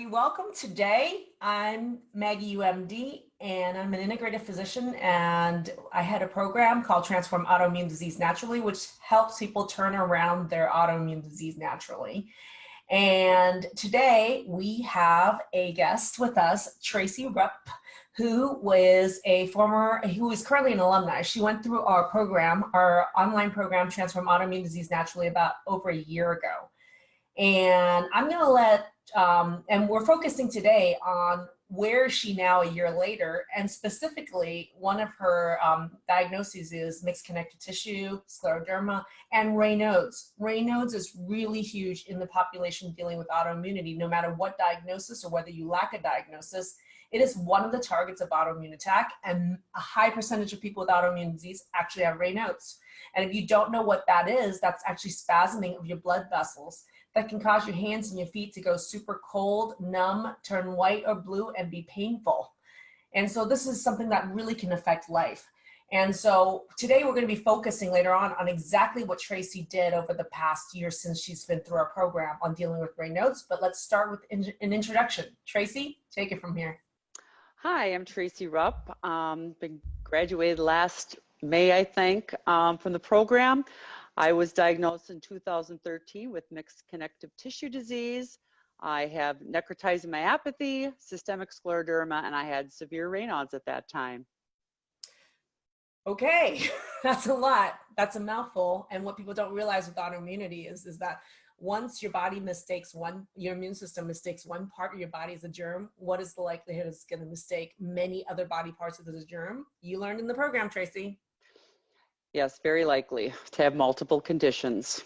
Tracy. Welcome. Today, I'm Maggie Yu, and I'm an integrative physician, and I had a program called Transform Autoimmune Disease Naturally, which helps people turn around their autoimmune disease naturally. And today, we have a guest with us, Tracy Rupp, who is currently an alumni. She went through our program, our online program, Transform Autoimmune Disease Naturally, about over a year ago. And I'm going to and we're focusing today on where is she now a year later, and specifically one of her diagnoses is mixed connective tissue, scleroderma, and Raynaud's. Raynaud's is really huge in the population dealing with autoimmunity. No matter what diagnosis or whether you lack a diagnosis, it is one of the targets of autoimmune attack, and a high percentage of people with autoimmune disease actually have Raynaud's. And if you don't know what that is, that's actually spasming of your blood vessels that can cause your hands and your feet to go super cold, numb, turn white or blue, and be painful. And so this is something that really can affect life. And so today we're going to be focusing later on exactly what Tracy did over the past year since she's been through our program on dealing with Raynaud's. But let's start with an introduction. Tracy, take it from here. Hi, I'm Tracy Rupp. Been graduated last May, I think, from the program. I was diagnosed in 2013 with mixed connective tissue disease. I have necrotizing myopathy, systemic scleroderma, and I had severe Raynaud's at that time. Okay, that's a lot. That's a mouthful. And what people don't realize with autoimmunity is that once your body your immune system mistakes one part of your body as a germ, what is the likelihood it's going to mistake many other body parts as a germ? You learned in the program, Tracy. Yes, very likely to have multiple conditions.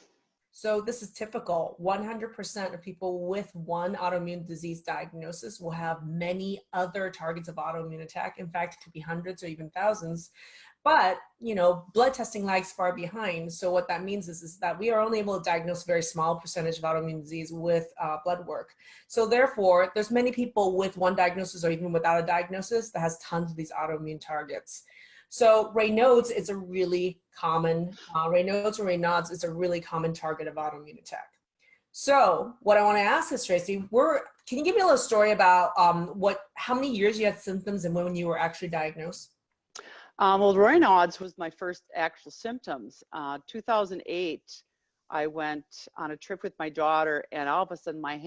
So this is typical. 100% of people with one autoimmune disease diagnosis will have many other targets of autoimmune attack. In fact, it could be hundreds or even thousands. But, blood testing lags far behind. So what that means is that we are only able to diagnose a very small percentage of autoimmune disease with blood work. So therefore, there's many people with one diagnosis or even without a diagnosis that has tons of these autoimmune targets. So Raynaud's is a really common, Raynaud's or Raynaud's is a really common target of autoimmune attack. So what I want to ask is, Tracy, can you give me a little story about how many years you had symptoms and when you were actually diagnosed? Well, Raynaud's was my first actual symptoms. 2008, I went on a trip with my daughter, and all of a sudden my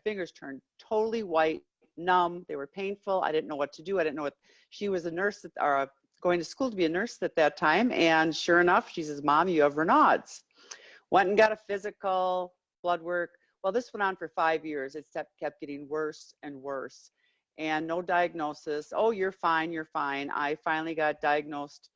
fingers turned totally white, numb. They were painful. I didn't know what to do. I didn't know what, she was a nurse going to school to be a nurse at that time, and sure enough, she says, "Mom, you have Raynaud's." Went and got a physical, blood work. Well, this went on for 5 years. It kept getting worse and worse, and no diagnosis. "Oh, you're fine, you're fine." I finally got diagnosed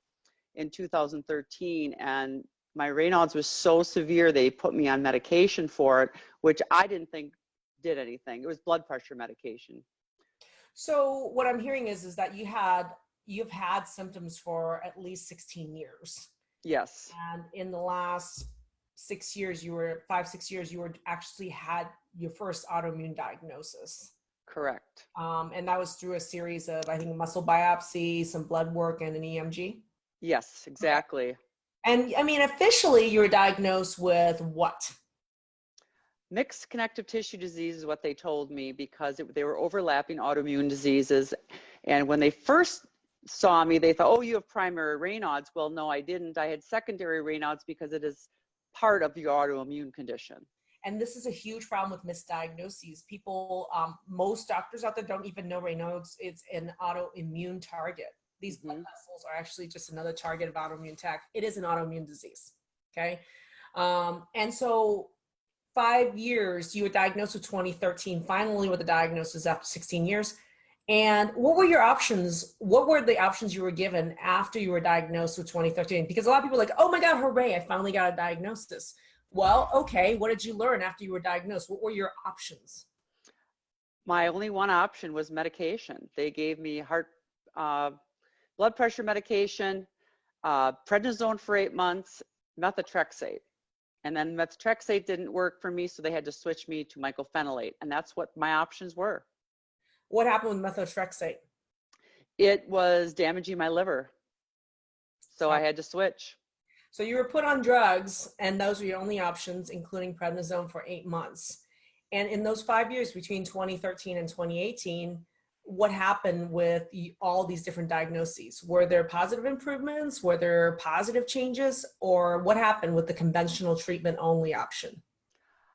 in 2013, and my Raynaud's was so severe they put me on medication for it, which I didn't think did anything. It was blood pressure medication. So what I'm hearing is that you've had symptoms for at least 16 years. Yes. And in the last 6 years, 5-6 years, you actually had your first autoimmune diagnosis. Correct. And that was through a series of, I think, muscle biopsy, some blood work, and an EMG? Yes, exactly. And I mean, officially, you were diagnosed with what? Mixed connective tissue disease is what they told me, because they were overlapping autoimmune diseases. And when they first saw me, they thought, "Oh, you have primary Raynaud's." Well, no, I didn't. I had secondary Raynaud's because it is part of your autoimmune condition. And this is a huge problem with misdiagnoses. People, most doctors out there don't even know Raynaud's is an autoimmune target. These blood vessels are actually just another target of autoimmune attack. It is an autoimmune disease, okay? And so 5 years, you were diagnosed with 2013, finally with a diagnosis after 16 years. And what were your options? What were the options you were given after you were diagnosed with 2013? Because a lot of people are like, "Oh my God, hooray, I finally got a diagnosis." Well, okay, what did you learn after you were diagnosed? What were your options? My only one option was medication. They gave me blood pressure medication, prednisone for 8 months, methotrexate. And then methotrexate didn't work for me, so they had to switch me to mycophenolate. And that's what my options were. What happened with methotrexate? It was damaging my liver, so I had to switch. So you were put on drugs, and those were your only options, including prednisone for 8 months. And in those 5 years between 2013 and 2018, what happened with all these different diagnoses? Were there positive improvements? Were there positive changes? Or what happened with the conventional treatment only option?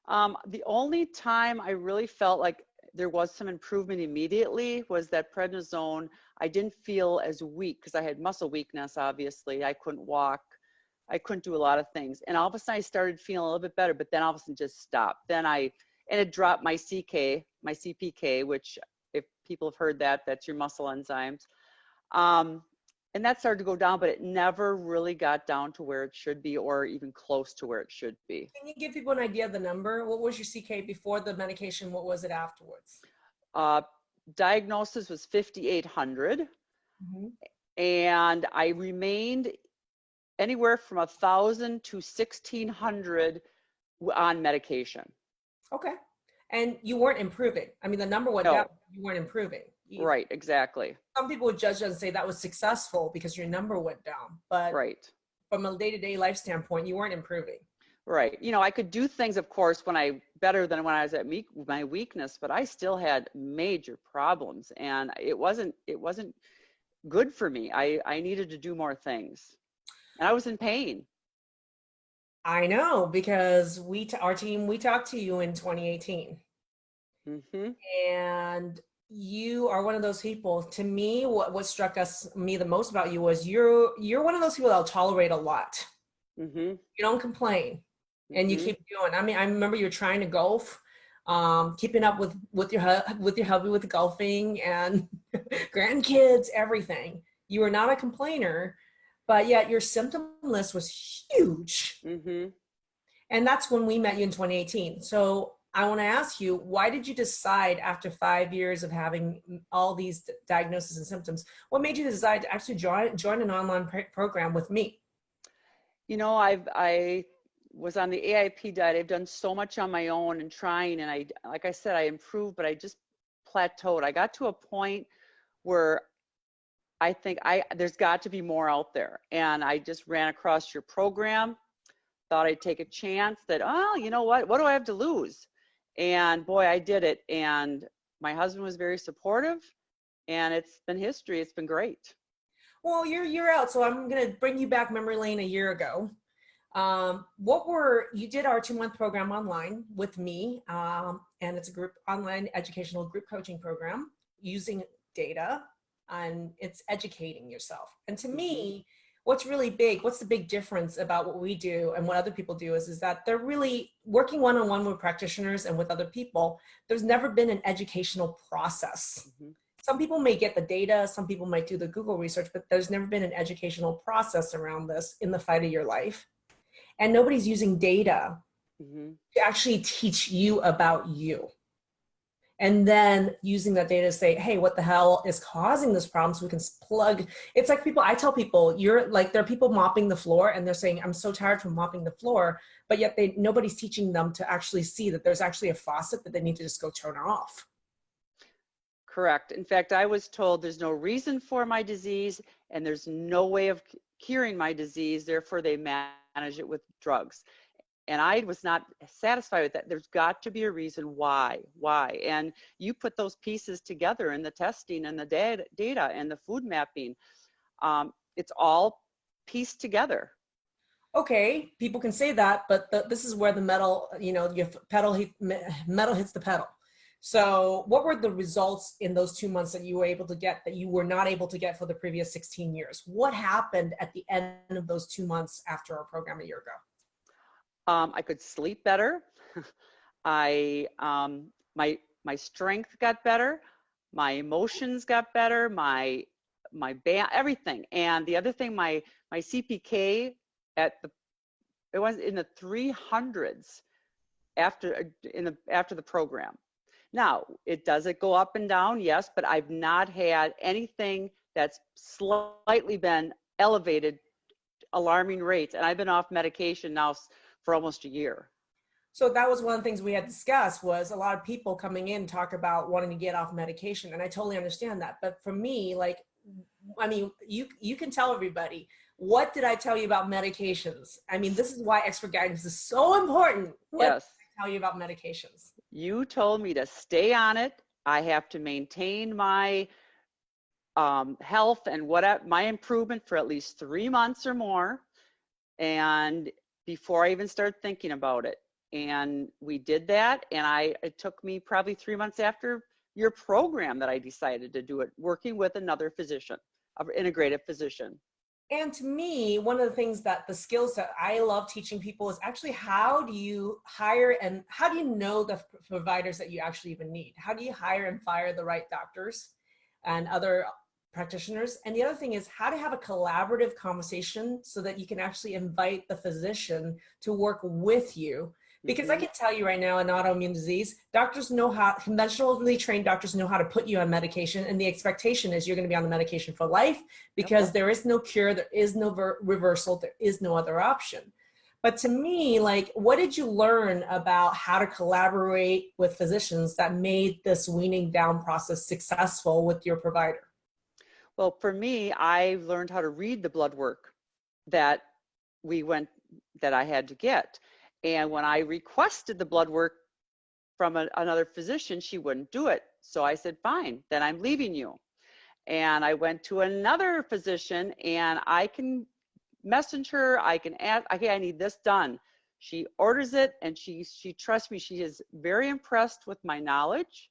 The only time I really felt like there was some improvement immediately was that prednisone. I didn't feel as weak because I had muscle weakness, obviously. I couldn't walk. I couldn't do a lot of things. And all of a sudden I started feeling a little bit better, but then all of a sudden just stopped. And it dropped my CPK, which if people have heard that, that's your muscle enzymes. And that started to go down, but it never really got down to where it should be or even close to where it should be. Can you give people an idea of the number? What was your CK before the medication? What was it afterwards? Diagnosis was 5,800. Mhm. And I remained anywhere from 1,000 to 1,600 on medication. Okay. And you weren't improving. I mean, the number went No. down, you weren't improving. Right, exactly. Some people would judge and say that was successful because your number went down. But Right. from a day-to-day life standpoint, you weren't improving. Right. You know, I could do things, of course, better than when I was at my weakness, but I still had major problems, and it wasn't good for me. I needed to do more things, and I was in pain. I know because our team, we talked to you in 2018. Mm-hmm. And you are one of those people. To me, what struck me the most about you was you're one of those people that'll tolerate a lot. Mm-hmm. You don't complain, and you Mm-hmm. keep doing. I mean, I remember you're trying to golf, keeping up with your hubby with golfing and grandkids, everything. You were not a complainer, but yet your symptom list was huge. Mm-hmm. And that's when we met you in 2018. So I want to ask you, why did you decide after 5 years of having all these diagnoses and symptoms, what made you decide to actually join an online program with me? You know, I was on the AIP diet. I've done so much on my own and trying, and like I said, I improved, but I just plateaued. I got to a point where I think there's got to be more out there. And I just ran across your program, thought I'd take a chance that, oh, you know what do I have to lose? And boy, I did it. And my husband was very supportive, and it's been history. It's been great. Well, you're out, so I'm going to bring you back memory lane a year ago. You did our 2-month program online with me, and it's a online educational group coaching program using data, and it's educating yourself. And to me, what's the big difference about what we do and what other people do is that they're really working one-on-one with practitioners and with other people. There's never been an educational process. Mm-hmm. Some people may get the data, some people might do the Google research, but there's never been an educational process around this in the fight of your life. And nobody's using data to actually teach you about you. And then using that data to say, hey, what the hell is causing this problem so we can plug. It's like I tell people, there are people mopping the floor and they're saying, I'm so tired from mopping the floor, but yet nobody's teaching them to actually see that there's actually a faucet that they need to just go turn off. Correct. In fact, I was told there's no reason for my disease and there's no way of curing my disease. Therefore, they manage it with drugs. And I was not satisfied with that. There's got to be a reason why. And you put those pieces together in the testing and the data and the food mapping. It's all pieced together. Okay, people can say that, but this is where the metal hits the pedal. So what were the results in those 2 months that you were able to get that you were not able to get for the previous 16 years? What happened at the end of those 2 months after our program a year ago? I could sleep better. My strength got better. My emotions got better. My everything. And the other thing, my CPK it was in the 300s after the program. Now, does it go up and down? Yes, but I've not had anything that's slightly been elevated, alarming rates. And I've been off medication now for almost a year. So that was one of the things we had discussed was a lot of people coming in talk about wanting to get off medication. And I totally understand that. But for me, you can tell everybody, what did I tell you about medications? I mean, this is why expert guidance is so important. What did I tell you about medications? You told me to stay on it. I have to maintain my health and my improvement for at least 3 months or more. And before I even started thinking about it. And we did that. And it took me probably 3 months after your program that I decided to do it, working with another physician, an integrative physician. And to me, one of the things that the skills that I love teaching people is actually how do you hire and how do you know the providers that you actually even need? How do you hire and fire the right doctors and other practitioners? And the other thing is how to have a collaborative conversation so that you can actually invite the physician to work with you. Because I can tell you right now in autoimmune disease, doctors know how, conventionally trained doctors know how to put you on medication. And the expectation is you're going to be on the medication for life because there is no cure, there is no reversal, there is no other option. But to me, like, what did you learn about how to collaborate with physicians that made this weaning down process successful with your provider? Well, for me, I learned how to read the blood work that I had to get. And when I requested the blood work from another physician, she wouldn't do it. So I said, fine, then I'm leaving you. And I went to another physician and I can message her, I can ask, okay, I need this done. She orders it and she trusts me. She is very impressed with my knowledge.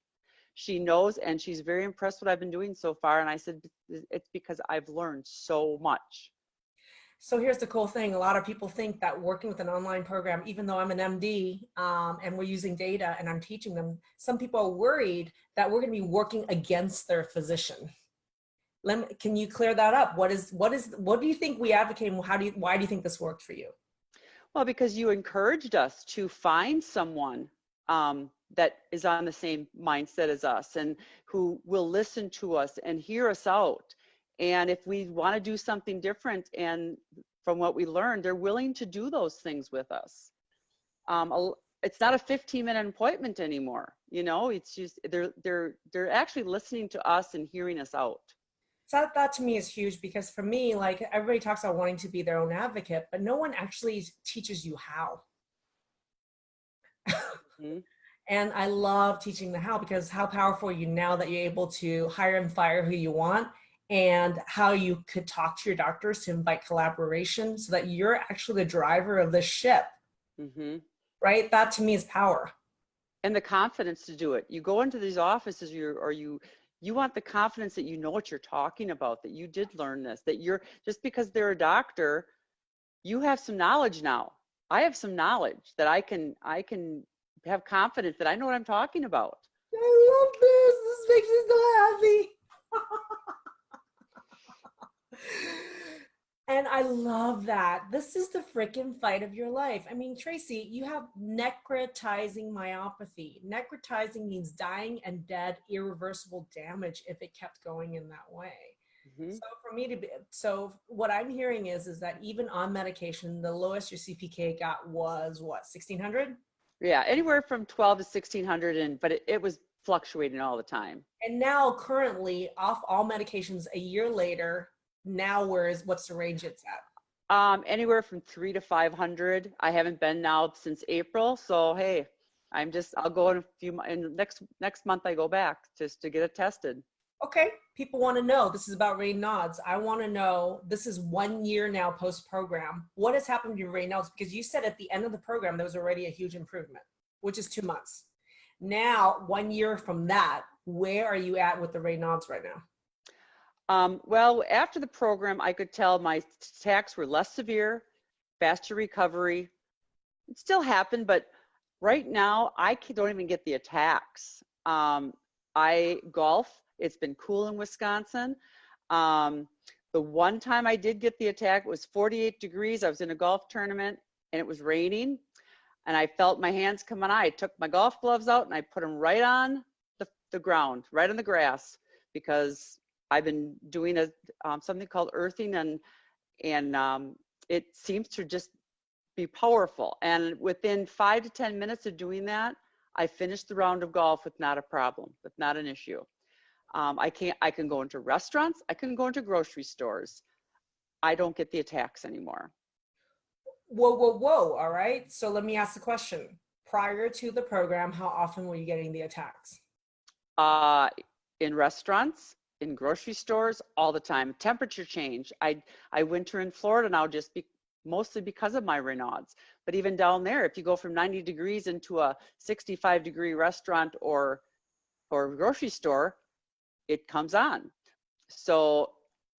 She knows, and she's very impressed what I've been doing so far. And I said, it's because I've learned so much. So here's the cool thing. A lot of people think that working with an online program, even though I'm an MD and we're using data and I'm teaching them, some people are worried that we're going to be working against their physician. Can you clear that up? What do you think we advocate and why do you think this worked for you? Well, because you encouraged us to find someone that is on the same mindset as us and who will listen to us and hear us out. And if we want to do something different, and from what we learned, they're willing to do those things with us. It's not a 15-minute appointment anymore. You know, it's just they're actually listening to us and hearing us out. So that to me is huge because for me, like everybody talks about wanting to be their own advocate, but no one actually teaches you how. And I love teaching the how because how powerful are you now that you're able to hire and fire who you want, and how you could talk to your doctors to invite collaboration so that you're actually the driver of the ship, right? That to me is power. And the confidence to do it. You go into these offices, you want the confidence that you know what you're talking about, that you did learn this, that you're, just because they're a doctor, you have some knowledge now. I have some knowledge that I can have confidence that I know what I'm talking about. I love this. This makes me so happy. And I love that. This is the freaking fight of your life. I mean, Tracy, you have necrotizing myopathy. Necrotizing means dying and dead, irreversible damage if it kept going in that way. So for me to be, so what I'm hearing is that even on medication, the lowest your CPK got was what, 1600? Yeah, anywhere from 12 to 1600, but it was fluctuating all the time. And now currently off all medications a year later, now what's the range it's at? Anywhere from 300 to 500. I haven't been now since April. So, hey, I'll go in next month I go back just to get it tested. Okay, people want to know. This is about Raynaud's. I want to know, this is 1 year now post-program. What has happened to your Raynaud's? Because you said at the end of the program, there was already a huge improvement, which is 2 months. Now, 1 year from that, where are you at with the Raynaud's right now? Well, after the program, I could tell my attacks were less severe, faster recovery. It still happened, but right now, I don't even get the attacks. I golf. It's been cool in Wisconsin. The one time I did get the attack, it was 48 degrees. I was in a golf tournament and it was raining and I felt my hands come on. I took my golf gloves out and I put them right on the ground, right on the grass, because I've been doing something called earthing and it seems to just be powerful. And within 5 to 10 minutes of doing that, I finished the round of golf with not a problem, with not an issue. I can go into restaurants. I can go into grocery stores. I don't get the attacks anymore. Whoa. All right. So let me ask the question. Prior to the program, how often were you getting the attacks? Uh, in restaurants, in grocery stores, all the time. Temperature change. I winter in Florida now mostly because of my Raynaud's. But even down there, if you go from 90 degrees into a 65-degree restaurant or grocery store, it comes on. So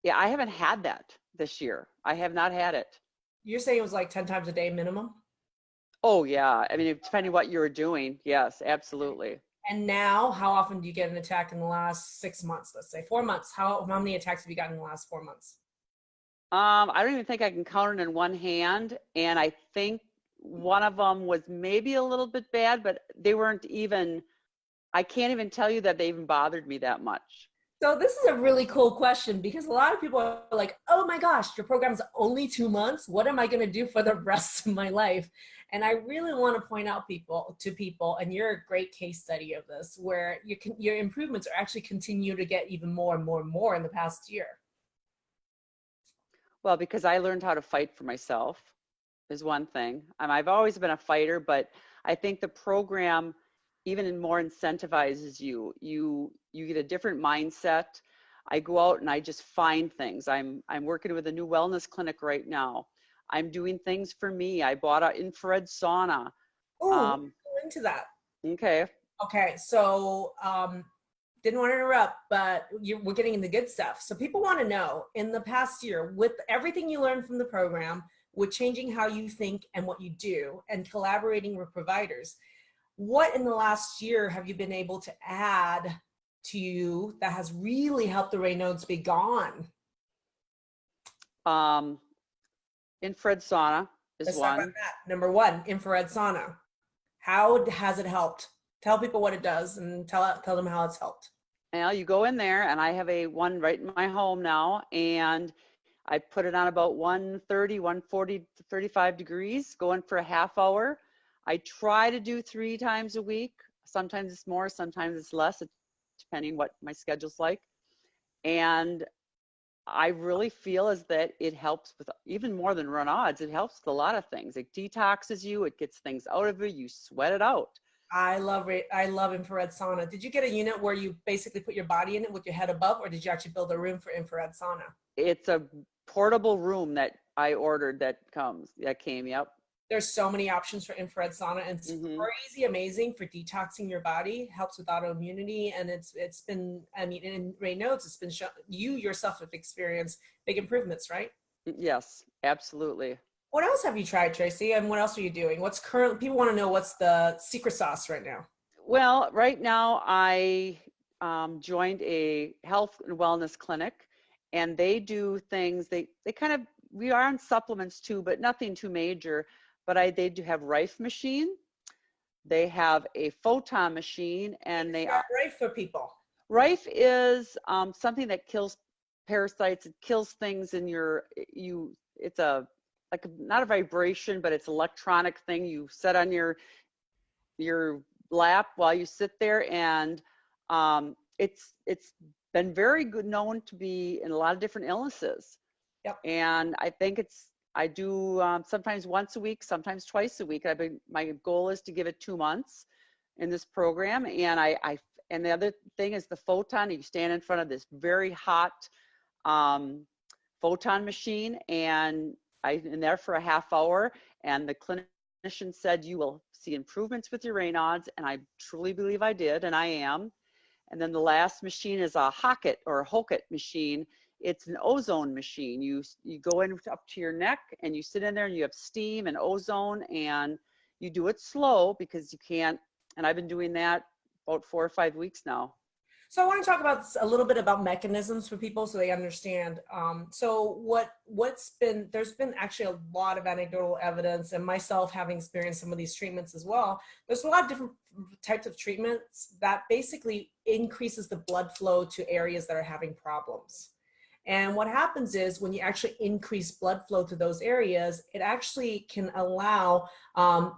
yeah, I haven't had that this year. I have not had it. You're saying it was like 10 times a day minimum? Oh yeah. I mean, depending what you were doing. Yes, absolutely. And now, how often do you get an attack in the last 6 months? Let's say 4 months. How many attacks have you gotten in the last 4 months? I don't even think I can count it in one hand. And I think one of them was maybe a little bit bad, but they weren't even, I can't even tell you that they even bothered me that much. So this is a really cool question because a lot of people are like, "Oh my gosh, your program's only 2 months. What am I going to do for the rest of my life?" And I really want to point out people, and you're a great case study of this, where your improvements are actually continue to get even more and more and more in the past year. Well, because I learned how to fight for myself is one thing. I've always been a fighter, but I think the program even more incentivizes you. You get a different mindset. I go out and I just find things. I'm working with a new wellness clinic right now. I'm doing things for me. I bought an infrared sauna. Oh, Um, go into that. okay. Okay, so didn't want to interrupt, but we're getting into good stuff. So people want to know, in the past year, with everything you learned from the program, with changing how you think and what you do, and collaborating with providers, what in the last year have you been able to add to you that has really helped the Raynaud's be gone? Um, infrared sauna is Let's talk about one. that. Number one, infrared sauna. How has it helped? Tell people what it does and tell them how it's helped. Now you go in there, and I have a one right in my home now, and I put it on about 130, 140 to 35 degrees, going for a half hour. I try to do 3 times a week. Sometimes it's more, sometimes it's less, depending what my schedule's like. And I really feel as that it helps with even more than Raynaud's. It helps with a lot of things. It detoxes you. It gets things out of you. You sweat it out. I love it. I love infrared sauna. Did you get a unit where you basically put your body in it with your head above, or did you actually build a room for infrared sauna? It's a portable room that I ordered that came, yep. There's so many options for infrared sauna, and it's Mm-hmm. crazy amazing for detoxing your body, helps with autoimmunity, and it's been, I mean, in Raynaud's, it's been shown, you yourself have experienced big improvements, right? Yes, absolutely. What else have you tried, Tracy? And what else are you doing? What's current? People want to know what's the secret sauce right now. Well, right now I joined a health and wellness clinic, and they do things. They kind of, we are on supplements too, but nothing too major. But they do have Rife machine. They have a photon machine, and they Describe right for people. Rife is something that kills parasites. It kills things in It's a not a vibration, but it's an electronic thing you set on your lap while you sit there, and it's been very good, known to be in a lot of different illnesses. Yep. And I do sometimes once a week, sometimes twice a week. My goal is to give it 2 months in this program, and the other thing is the photon. You stand in front of this very hot photon machine, and I'm in there for a half hour, and the clinician said you will see improvements with your Raynaud's, and I truly believe I did, and I am. And then the last machine is a Hocket or a Hocket machine. It's an ozone machine. You go in up to your neck, and you sit in there, and you have steam and ozone, and you do it slow because you can't. And I've been doing that about 4 or 5 weeks now. So I want to talk about a little bit about mechanisms for people so they understand. So there's been actually a lot of anecdotal evidence, and myself having experienced some of these treatments as well. There's a lot of different types of treatments that basically increases the blood flow to areas that are having problems. And what happens is when you actually increase blood flow to those areas, it actually can allow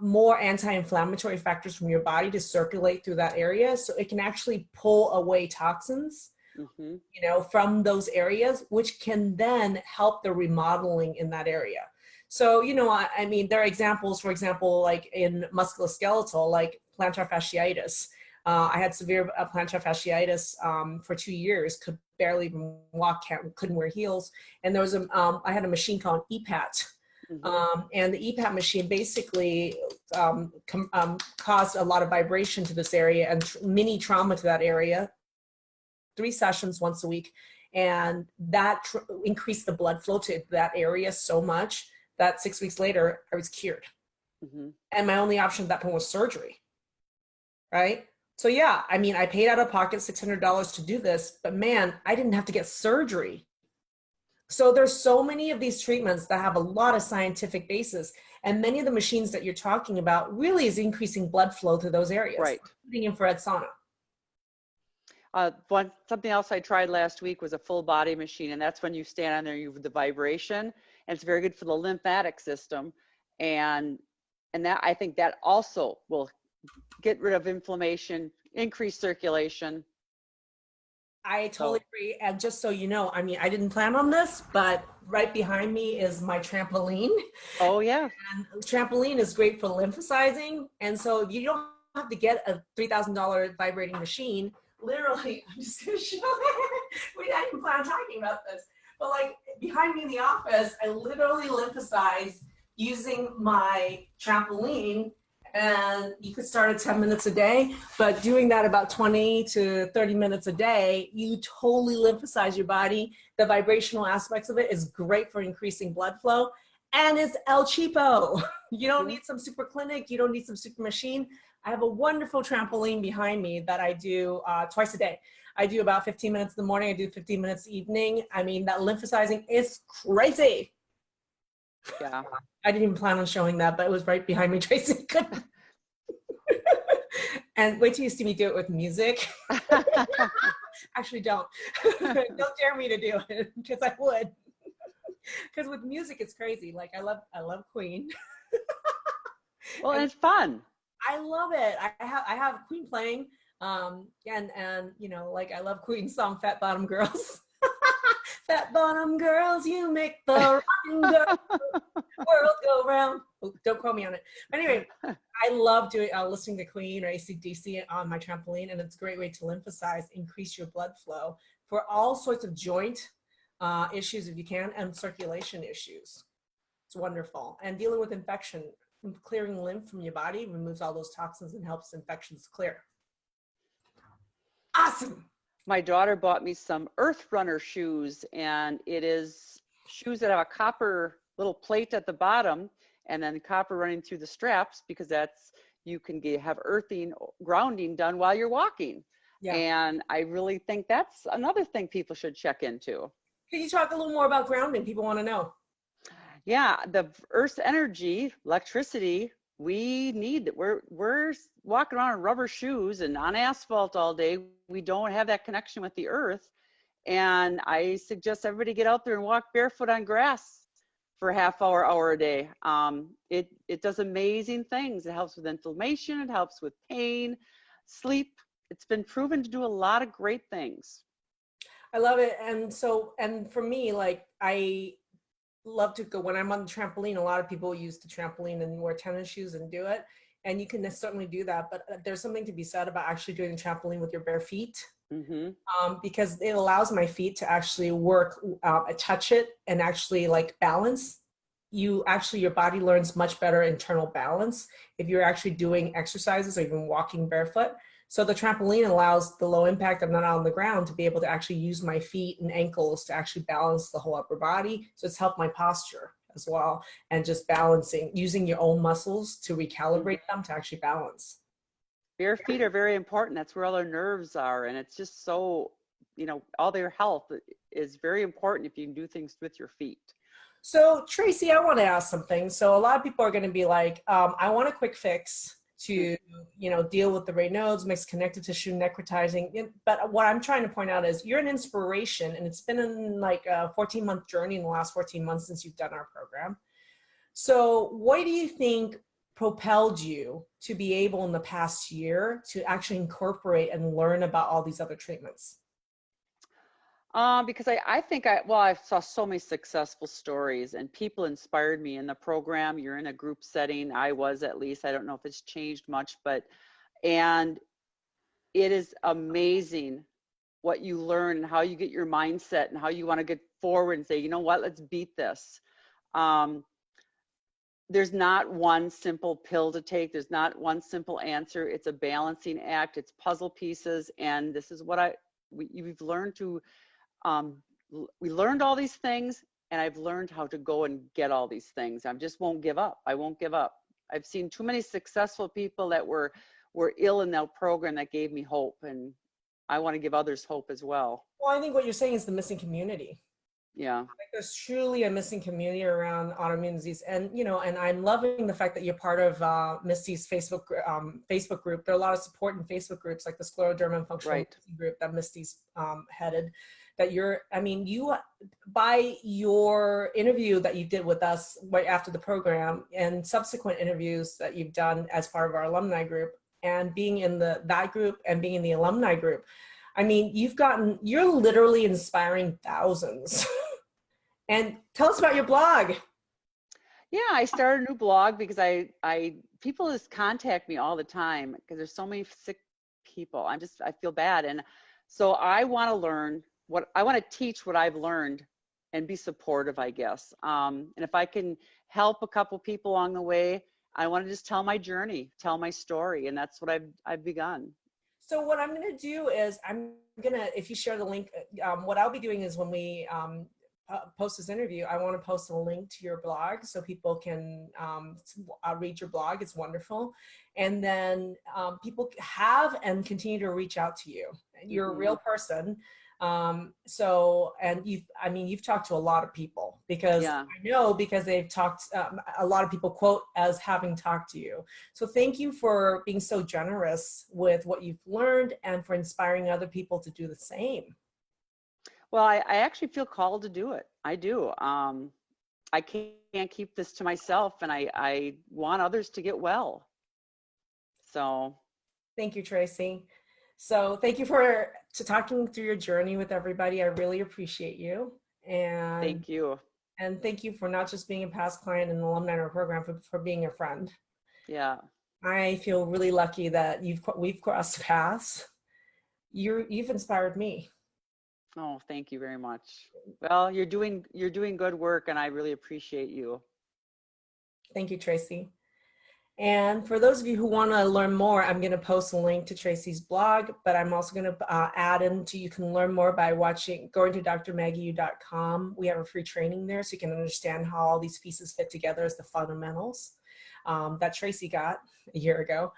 more anti-inflammatory factors from your body to circulate through that area. So it can actually pull away toxins, Mm-hmm. from those areas, which can then help the remodeling in that area. So, I mean, there are examples, for example, like in musculoskeletal, like plantar fasciitis. I had severe plantar fasciitis for 2 years, could barely even walk, couldn't wear heels. And there was I had a machine called EPAT. And the EPAT machine basically caused a lot of vibration to this area and mini trauma to that area, 3 sessions once a week. And that increased the blood flow to that area so much that 6 weeks later, I was cured. And my only option at that point was surgery, right? So yeah, I mean, I paid out of pocket $600 to do this, but man, I didn't have to get surgery. So there's so many of these treatments that have a lot of scientific basis, and many of the machines that you're talking about really is increasing blood flow to those areas, Right. including infrared sauna. Something else I tried last week was a full body machine, and that's when you stand on there, you have the vibration, and it's very good for the lymphatic system, and that, I think that also will get rid of inflammation, increase circulation. I totally agree. And just so you know, I mean, I didn't plan on this, but right behind me is my trampoline. Oh yeah. And trampoline is great for lymphocyzing. And so you don't have to get a $3,000 vibrating machine. Literally, I'm just going to show you. We didn't even plan on talking about this. But like behind me in the office, I literally lymphocyze using my trampoline. And you could start at 10 minutes a day, but doing that about 20 to 30 minutes a day, you totally lymphocyze your body. The vibrational aspects of it is great for increasing blood flow, and it's El Cheapo. You don't need some super clinic. You don't need some super machine. I have a wonderful trampoline behind me that I do twice a day. I do about 15 minutes in the morning. I do 15 minutes evening. I mean, that lymphocyzing is crazy. Yeah. I didn't even plan on showing that, but it was right behind me, Tracy. And wait till you see me do it with music. Actually, don't. Don't dare me to do it, because I would. Because with music, it's crazy. Like I love Queen. Well, and it's fun. I love it. I have Queen playing, and like I love Queen's song "Fat Bottom Girls." Fat bottom girls, you make the rocking world go round. Oh, don't quote me on it. But anyway, I love listening to Queen or AC/DC on my trampoline, and it's a great way to lymphocyze, increase your blood flow for all sorts of joint issues if you can, and circulation issues. It's wonderful. And dealing with infection, clearing lymph from your body removes all those toxins and helps infections clear. Awesome. My daughter bought me some Earth Runner shoes, and it is shoes that have a copper little plate at the bottom and then copper running through the straps, because that's, you can have grounding done while you're walking. Yeah. And I really think that's another thing people should check into. Can you talk a little more about grounding? People want to know. Yeah, the Earth's energy, electricity, we need, we're walking around in rubber shoes and on asphalt all day. We don't have that connection with the earth. And I suggest everybody get out there and walk barefoot on grass for a half hour a day. It does amazing things. It helps with inflammation. It helps with pain, sleep. It's been proven to do a lot of great things. I love it. And for me, like, I love to go when I'm on the trampoline. A lot of people use the trampoline and wear tennis shoes and do it, and you can certainly do that, but there's something to be said about actually doing the trampoline with your bare feet. Because it allows my feet to actually work, touch it, and actually like balance. Your body learns much better internal balance if you're actually doing exercises or even walking barefoot. So the trampoline allows the low impact, I'm not on the ground, to be able to actually use my feet and ankles to actually balance the whole upper body. So it's helped my posture as well. And just balancing, using your own muscles to recalibrate them to actually balance. Bare feet are very important. That's where all our nerves are. And it's just so, all their health is very important if you can do things with your feet. So Tracy, I want to ask something. So a lot of people are going to be like, I want a quick fix to, deal with the Raynaud's, mixed connective tissue necrotizing. But what I'm trying to point out is you're an inspiration, and it's been like a 14-month journey in the last 14 months since you've done our program. So what do you think propelled you to be able in the past year to actually incorporate and learn about all these other treatments? Because I think well, I saw so many successful stories and people inspired me in the program. You're in a group setting. I was, at least. I don't know if it's changed much, and it is amazing what you learn and how you get your mindset and how you want to get forward and say, you know what, let's beat this. There's not one simple pill to take. There's not one simple answer. It's a balancing act. It's puzzle pieces. And this is what we've learned to, we learned all these things, and I've learned how to go and get all these things. I just won't give up. I won't give up. I've seen too many successful people that were ill in that program that gave me hope. And I want to give others hope as well. Well, I think what you're saying is the missing community. Yeah. Like there's truly a missing community around autoimmune disease, and and I'm loving the fact that you're part of Misty's Facebook group. There are a lot of support in Facebook groups like the Scleroderma Functional group that Misty's headed. That you by your interview that you did with us right after the program and subsequent interviews that you've done as part of our alumni group, and being in that group and being in the alumni group, you're literally inspiring thousands. And tell us about your blog. Yeah, I started a new blog because people just contact me all the time because there's so many sick people. I feel bad. And so I want to teach what I've learned and be supportive, I guess. And if I can help a couple people along the way, I want to just tell my journey, tell my story. And that's what I've begun. So what I'm going to do is if you share the link, what I'll be doing is when we post this interview, I want to post a link to your blog so people can read your blog. It's wonderful. And then people have and continue to reach out to you. You're a real person. You've talked to a lot of people because I know because they've talked, a lot of people quote as having talked to you. So thank you for being so generous with what you've learned and for inspiring other people to do the same. Well, I actually feel called to do it. I do. I can't keep this to myself, and I want others to get well. So. Thank you, Tracy. So thank you for talking through your journey with everybody. I really appreciate you. And thank you. And thank you for not just being a past client in the alumni in our program, for being a friend. Yeah. I feel really lucky that we've crossed paths. You've inspired me. Oh, thank you very much. Well, you're doing good work, and I really appreciate you. Thank you, Tracy. And for those of you who want to learn more, I'm going to post a link to Tracy's blog, but I'm also going to add you can learn more by going to drmaggieyu.com. We have a free training there so you can understand how all these pieces fit together as the fundamentals that Tracy got a year ago.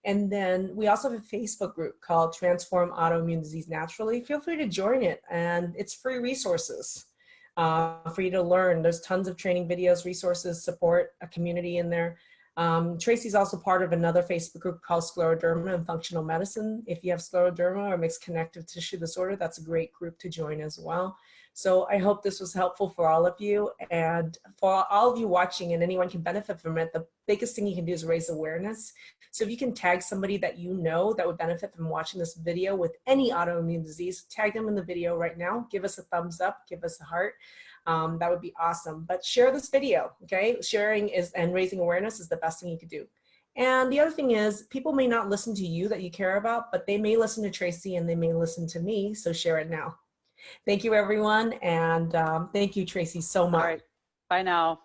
And then we also have a Facebook group called Transform Autoimmune Disease Naturally. Feel free to join it, and it's free resources for you to learn. There's tons of training videos, resources, support, a community in there. Tracy's also part of another Facebook group called Scleroderma and Functional Medicine. If you have scleroderma or mixed connective tissue disorder, that's a great group to join as well. So I hope this was helpful for all of you, and for all of you watching, and anyone can benefit from it. The biggest thing you can do is raise awareness. So if you can tag somebody that you know that would benefit from watching this video with any autoimmune disease, tag them in the video right now. Give us a thumbs up, give us a heart. That would be awesome. But share this video, okay? Sharing and raising awareness is the best thing you could do. And the other thing is, people may not listen to you that you care about, but they may listen to Tracy and they may listen to me, so share it now. Thank you, everyone, and thank you, Tracy, so much. All right. Bye now.